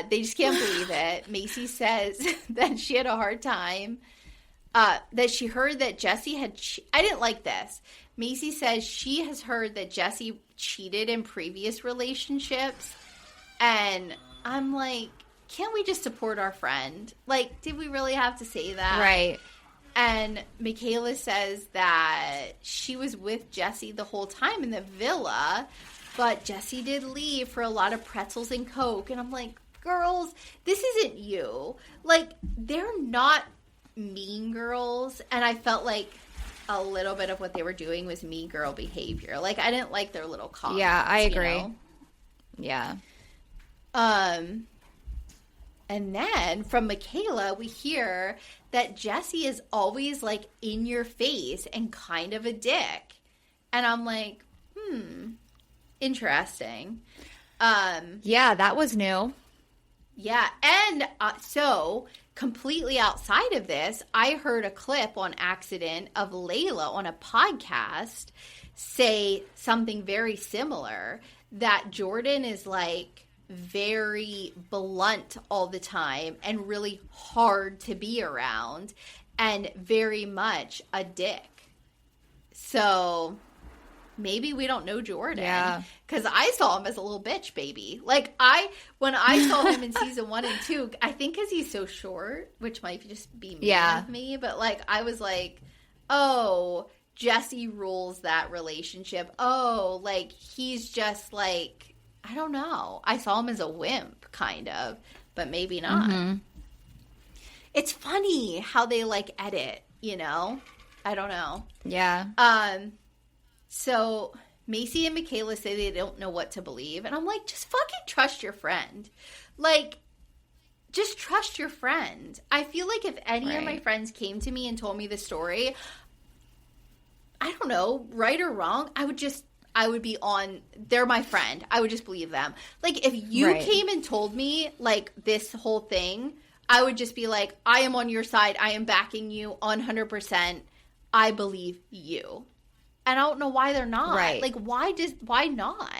They just can't believe it. Macy says that she had a hard time, that she heard that Jessie had I didn't like this. Macy says she has heard that Jessie cheated in previous relationships, and I'm like, can't we just support our friend? Like, did we really have to say that? Right. And Michaela says that she was with Jessie the whole time in the villa, but Jessie did leave for a lot of pretzels and Coke. And I'm like, girls, this isn't you. Like, they're not mean girls. And I felt like a little bit of what they were doing was mean girl behavior. Like, I didn't like their little comments. Yeah, I agree. You know? Yeah. And then from Michaela, we hear that Jessie is always like in your face and kind of a dick. And I'm like, interesting. Yeah, that was new. Yeah. And so completely outside of this, I heard a clip on accident of Layla on a podcast say something very similar, that Jordan is like very blunt all the time and really hard to be around and very much a dick. So maybe we don't know Jordan. Yeah. Because I saw him as a little bitch, baby. Like, when I saw him in season 1 and 2, I think because he's so short, which might just be mean of me, but like, I was like, oh, Jessie rules that relationship. Oh, like, he's just like, I don't know. I saw him as a wimp, kind of, but maybe not. Mm-hmm. It's funny how they, like, edit, you know? I don't know. Yeah. So Macy and Michaela say they don't know what to believe. And I'm like, just fucking trust your friend. Like, just trust your friend. I feel like if any of my friends came to me and told me the story, I don't know, right or wrong, I would be on, they're my friend. I would just believe them. Like, if you came and told me, like, this whole thing, I would just be like, I am on your side. I am backing you 100%. I believe you. And I don't know why they're not. Right. Like, why not?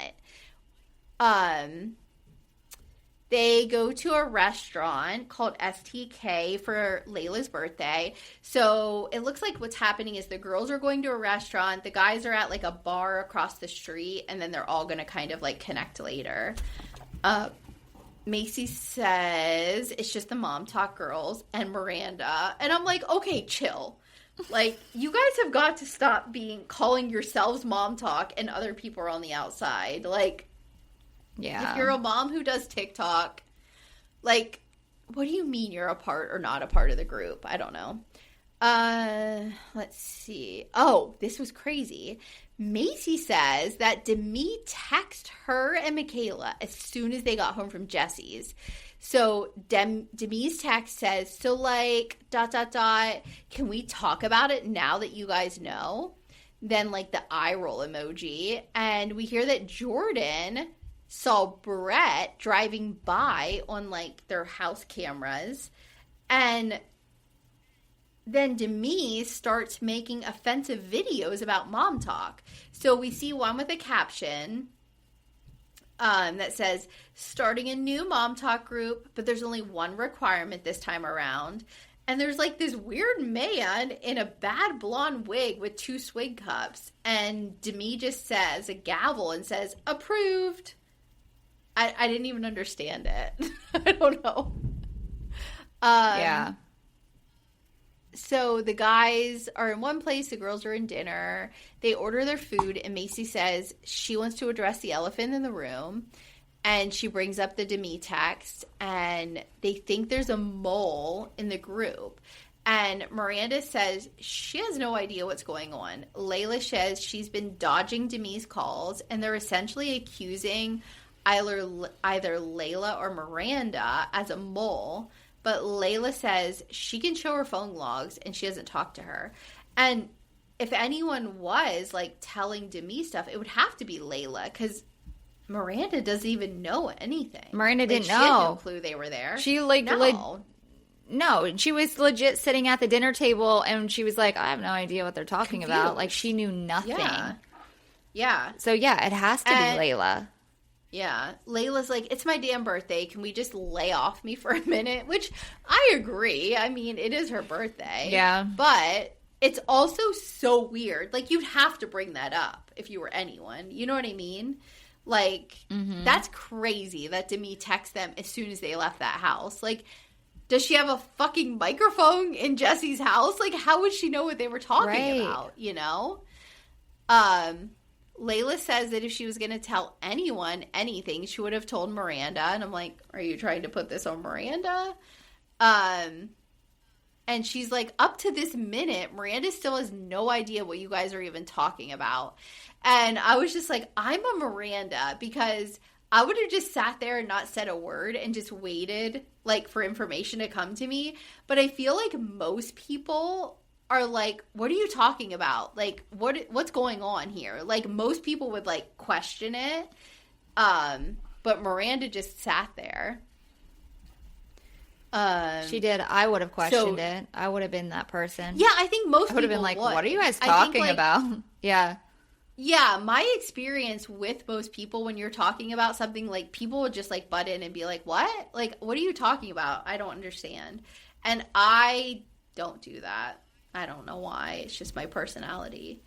They go to a restaurant called STK for Layla's birthday. So it looks like what's happening is the girls are going to a restaurant, the guys are at like a bar across the street, and then they're all going to kind of like connect later. Macy says it's just the Mom Talk girls and Miranda. And I'm like, okay, chill. Like, you guys have got to stop calling yourselves Mom Talk and other people are on the outside. Like, yeah. If you're a mom who does TikTok, like, what do you mean you're a part or not a part of the group? I don't know. Let's see. Oh, this was crazy. Macy says that Demi texted her and Michaela as soon as they got home from Jessie's. So Demi's text says, so like, ... can we talk about it now that you guys know? Then like the eye roll emoji. And we hear that Jordan saw Brett driving by on like their house cameras. And then Demi starts making offensive videos about Mom Talk. So we see one with a caption that says, starting a new Mom Talk group, but there's only one requirement this time around. And there's like this weird man in a bad blonde wig with 2 swig cups. And Demi just says a gavel and says, approved. I didn't even understand it. I don't know. Yeah. So the guys are in one place, the girls are in dinner. They order their food, and Macy says she wants to address the elephant in the room. And she brings up the Demi text, and they think there's a mole in the group. And Miranda says she has no idea what's going on. Layla says she's been dodging Demi's calls, and they're essentially accusing either Layla or Miranda as a mole. But Layla says she can show her phone logs, and she hasn't talked to her. And if anyone was, like, telling Demi stuff, it would have to be Layla, because Miranda doesn't even know anything. Miranda didn't know. She had no clue they were there. She, like, no, she was legit sitting at the dinner table, and she was like, I have no idea what they're talking about. Like, she knew nothing. Yeah. So, yeah, it has to be Layla. Yeah. Layla's like, it's my damn birthday. Can we just lay off me for a minute? Which I agree. I mean, it is her birthday. Yeah. But it's also so weird. Like, you'd have to bring that up if you were anyone. You know what I mean? Like, that's crazy that Demi texted them as soon as they left that house. Like, does she have a fucking microphone in Jesse's house? Like, how would she know what they were talking about, you know? Layla says that if she was going to tell anyone anything, she would have told Miranda. And I'm like, are you trying to put this on Miranda? And she's like, up to this minute, Miranda still has no idea what you guys are even talking about. And I was just like, I'm a Miranda, because I would have just sat there and not said a word and just waited, like, for information to come to me. But I feel like most people are like, what are you talking about? Like, what's going on here? Like, most people would, like, question it. But Miranda just sat there. She did. I would have questioned it. I would have been that person. Yeah, I think most people would have been like, what are you guys talking about? Yeah. Yeah, my experience with most people when you're talking about something, like, people would just, like, butt in and be like, what? Like, what are you talking about? I don't understand. And I don't do that. I don't know why. It's just my personality.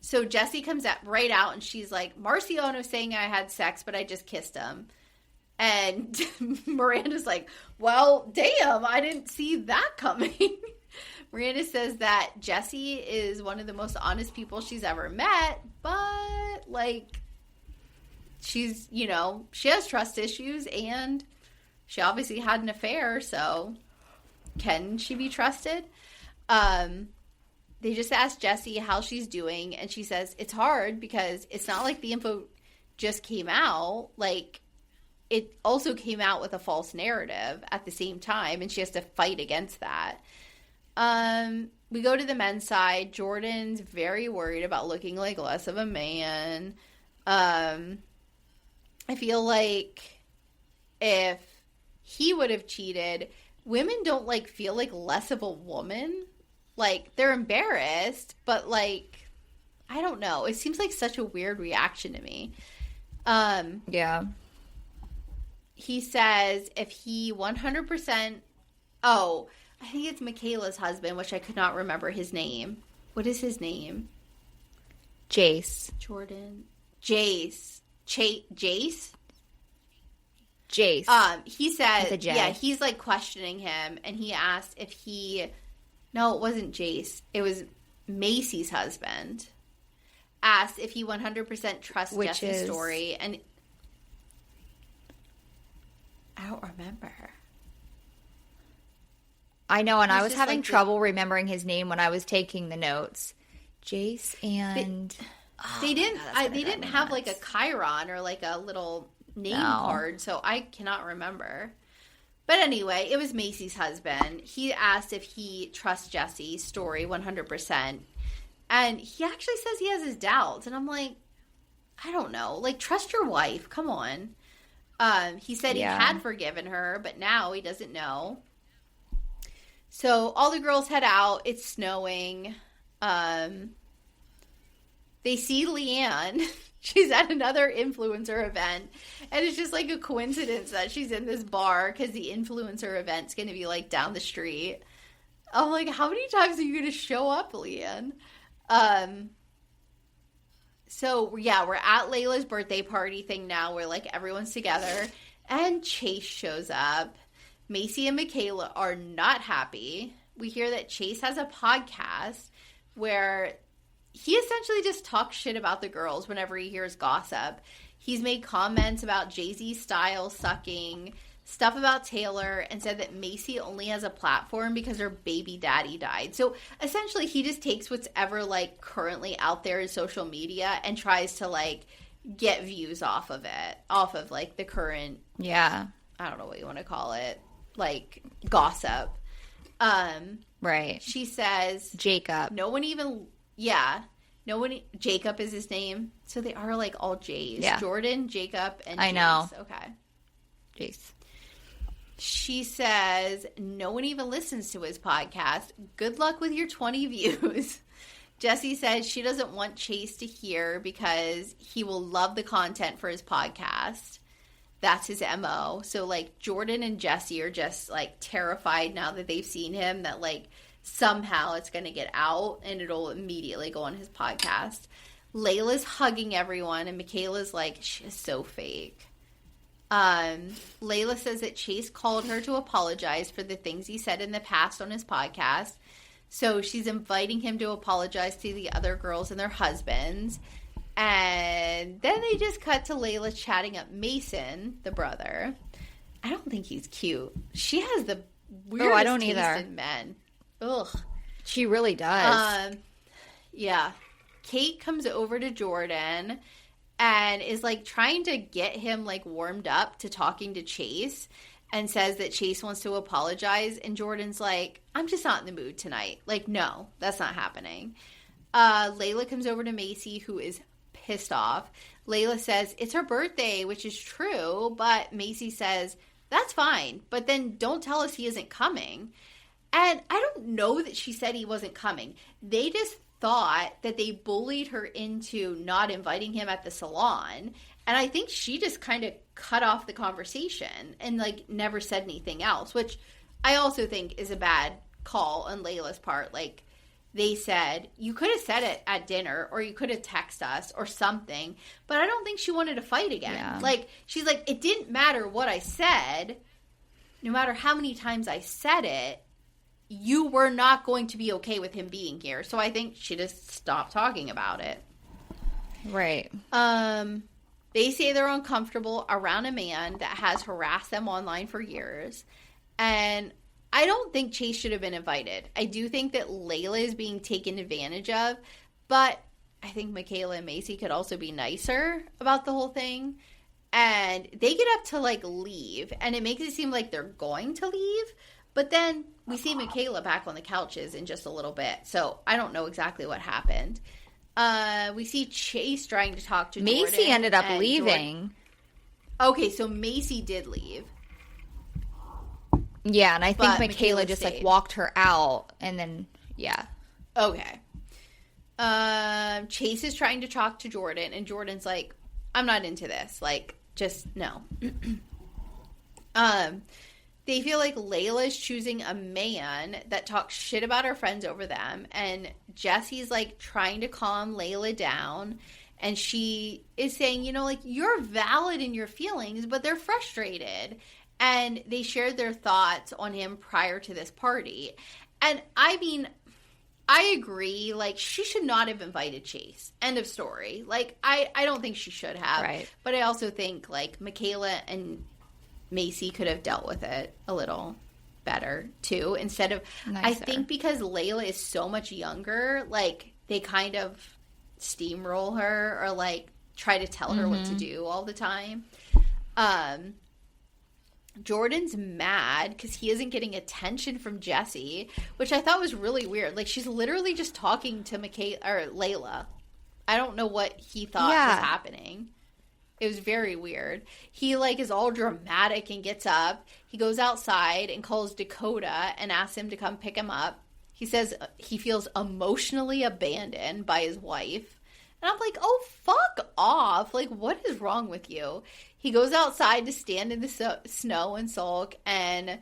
So Jessie comes right out, and she's like, Marciono's saying I had sex, but I just kissed him. And Miranda's like, well, damn, I didn't see that coming. Miranda says that Jessie is one of the most honest people she's ever met, but, like, she's, you know, she has trust issues, and she obviously had an affair, so can she be trusted? They just asked Jessie how she's doing, and she says it's hard because it's not like the info just came out. Like, it also came out with a false narrative at the same time, and she has to fight against that. We go to the men's side. Jordan's very worried about looking like less of a man. I feel like if he would have cheated, women don't, like, feel like less of a woman. Like, they're embarrassed, but, like, I don't know. It seems like such a weird reaction to me. Yeah. He says if he 100%... Oh, I think it's Michaela's husband, which I could not remember his name. What is his name? Jace. Jordan. Jace. Jace? Jace. He said, yeah, he's, like, questioning him, and he asked if he... No, it wasn't Jace. It was Macy's husband. Asked if he 100% trusts Jesse's story, and... I don't remember. I know, and I was having trouble remembering his name when I was taking the notes. Jace and... They didn't have, like, a Chiron or, like, a little name card, so I cannot remember. But anyway, it was Macy's husband. He asked if he trusts Jesse's story 100%. And he actually says he has his doubts. And I'm like, I don't know. Like, trust your wife. Come on. He said he had forgiven her, but now he doesn't know. So all the girls head out. It's snowing. They see Leanne. She's at another influencer event. And it's just like a coincidence that she's in this bar because the influencer event's going to be, like, down the street. I'm like, how many times are you going to show up, Leanne? So, yeah, we're at Layla's birthday party thing now where, like, everyone's together. And Chase shows up. Macy and Michaela are not happy. We hear that Chase has a podcast where he essentially just talks shit about the girls whenever he hears gossip. He's made comments about Jay-Z's style sucking, stuff about Taylor, and said that Macy only has a platform because her baby daddy died. So essentially he just takes what's ever like currently out there in social media and tries to like get views off of it, off of like the current, yeah, I don't know what you want to call it, like gossip. Right. She says Jacob. Jacob is his name. So they are like all J's. Yeah. Jordan, Jacob, and I Jace. know. Okay. Jace. She says no one even listens to his podcast. Good luck with your 20 views. Jessie says she doesn't want Chase to hear because he will love the content for his podcast. That's his MO. So, like, Jordan and Jessie are just, like, terrified now that they've seen him that, like, somehow it's going to get out and it'll immediately go on his podcast. Layla's hugging everyone and Michaela's like, she's so fake. Layla says that Chase called her to apologize for the things he said in the past on his podcast. So she's inviting him to apologize to the other girls and their husbands. And then they just cut to Layla chatting up Mason, the brother. I don't think he's cute. She has the weirdest I don't taste either. in men. Ugh. She really does. Yeah. Kate comes over to Jordan and is like trying to get him like warmed up to talking to Chase and says that Chase wants to apologize. And Jordan's like, I'm just not in the mood tonight. Like, no, that's not happening. Layla comes over to Macy, who is pissed off. Layla says it's her birthday, which is true, but Macy says that's fine, but then don't tell us he isn't coming. And I don't know that she said he wasn't coming. They just thought that they bullied her into not inviting him at the salon, and I think she just kind of cut off the conversation and like never said anything else, which I also think is a bad call on Layla's part. Like, they said, you could have said it at dinner or you could have texted us or something, but I don't think she wanted to fight again. Yeah. Like, she's like, it didn't matter what I said, no matter how many times I said it, you were not going to be okay with him being here. So I think she just stopped talking about it. Right. They say they're uncomfortable around a man that has harassed them online for years. And I don't think Chase should have been invited. I do think that Layla is being taken advantage of, but I think Michaela and Macy could also be nicer about the whole thing. And they get up to, like, leave, and it makes it seem like they're going to leave, but then we see Michaela back on the couches in just a little bit, so I don't know exactly what happened. We see Chase trying to talk to Jordan. Macy ended up leaving. Okay, so Macy did leave. Yeah, and I think But Michaela just stayed. like walked her out, and then Okay. Chase is trying to talk to Jordan, and Jordan's like, I'm not into this. Like, just no. They feel like Layla is choosing a man that talks shit about her friends over them, and Jessie's like trying to calm Layla down, and she is saying, you know, like, you're valid in your feelings, but they're frustrated. And they shared their thoughts on him prior to this party. And I mean, I agree. Like, she should not have invited Chase. End of story. Like, I don't think she should have. Right. But I also think, like, Michaela and Macy could have dealt with it a little better, too. Instead of, Nicer. I think because Layla is so much younger, like, they kind of steamroll her or, like, try to tell her what to do all the time. Jordan's mad because he isn't getting attention from Jessie, which I thought was really weird. Like, she's literally just talking to Layla. I don't know what he thought was happening. It was very weird. He, like, is all dramatic and gets up. He goes outside and calls Dakota and asks him to come pick him up. He says he feels emotionally abandoned by his wife. And I'm like, oh, fuck off. Like, what is wrong with you? He goes outside to stand in the snow and sulk, and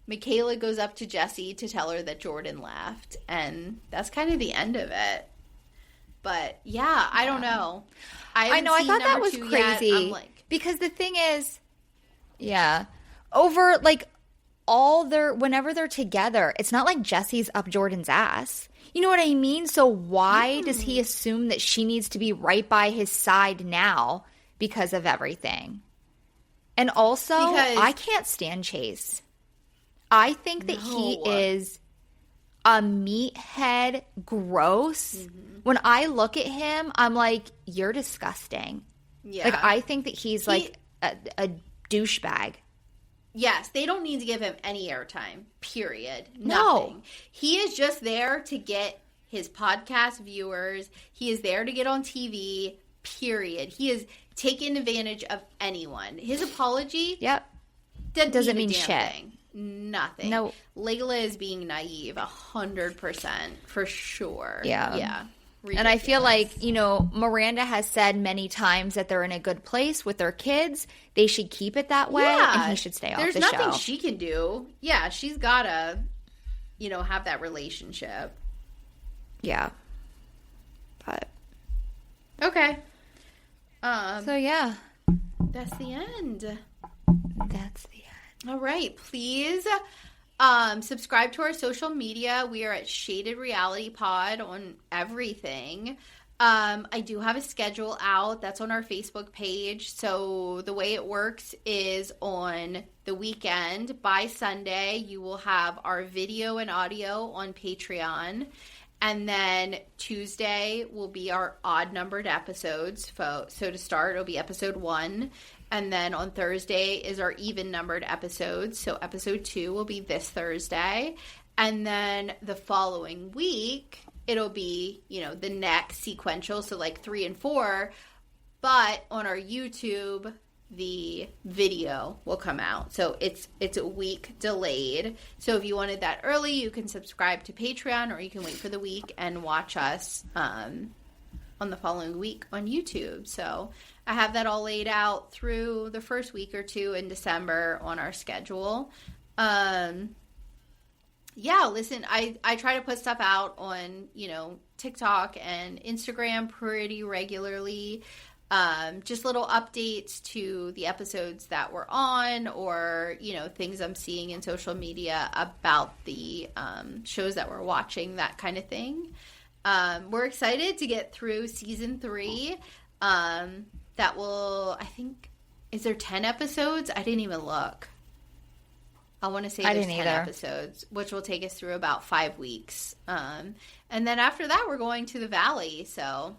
Michaela goes up to Jessie to tell her that Jordan left. And that's kind of the end of it. But, yeah, I don't know. I know, I thought that was crazy. Because the thing is, over, like, whenever they're together, it's not like Jessie's up Jordan's ass. You know what I mean? So why does he assume that she needs to be right by his side now because of everything. And also, I can't stand Chase. I think that he is a meathead, gross. Mm-hmm. When I look at him, I'm like, you're disgusting. Yeah. Like, I think that he's like a douchebag. Yes, they don't need to give him any airtime, period. Nothing. No. He is just there to get his podcast viewers. He is there to get on TV, period. He is taking advantage of anyone. His apology doesn't mean shit. Thing. Nothing. No. Layla is being naive 100% for sure. Yeah. Yeah. Ridiculous. And I feel like, you know, Miranda has said many times that they're in a good place with their kids. They should keep it that way, and he should stay off the show. There's nothing she can do. Yeah, she's got to, you know, have that relationship. Yeah. But. Okay. So, yeah. That's the end. That's the end. All right. Please subscribe to our social media. We are at Shaded Reality Pod on everything. I do have a schedule out that's on our Facebook page. So the way it works is on the weekend, by Sunday, you will have our video and audio on Patreon. And then Tuesday will be our odd numbered episodes. So to start, it'll be episode 1. And then on Thursday is our even numbered episodes. So episode 2 will be this Thursday. And then the following week, it'll be, you know, the next sequential. So like 3 and 4. But on our YouTube, the video will come out. So it's a week delayed. So if you wanted that early, you can subscribe to Patreon, or you can wait for the week and watch us on the following week on YouTube. So I have that all laid out through the first week or two in December on our schedule. Yeah, listen, I try to put stuff out on, you know, TikTok and Instagram pretty regularly. Just little updates to the episodes that we're on, or, you know, things I'm seeing in social media about the shows that we're watching, that kind of thing. We're excited to get through season 3. That will, I think, is there 10 episodes? I didn't even look. I want to say there's 10 episodes, which will take us through about 5 weeks. And then after that, we're going to the Valley. So,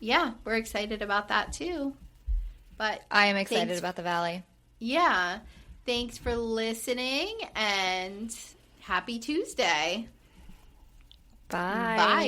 yeah, we're excited about that too. But I am excited about the Valley. Yeah. Thanks for listening, and happy Tuesday. Bye. Bye.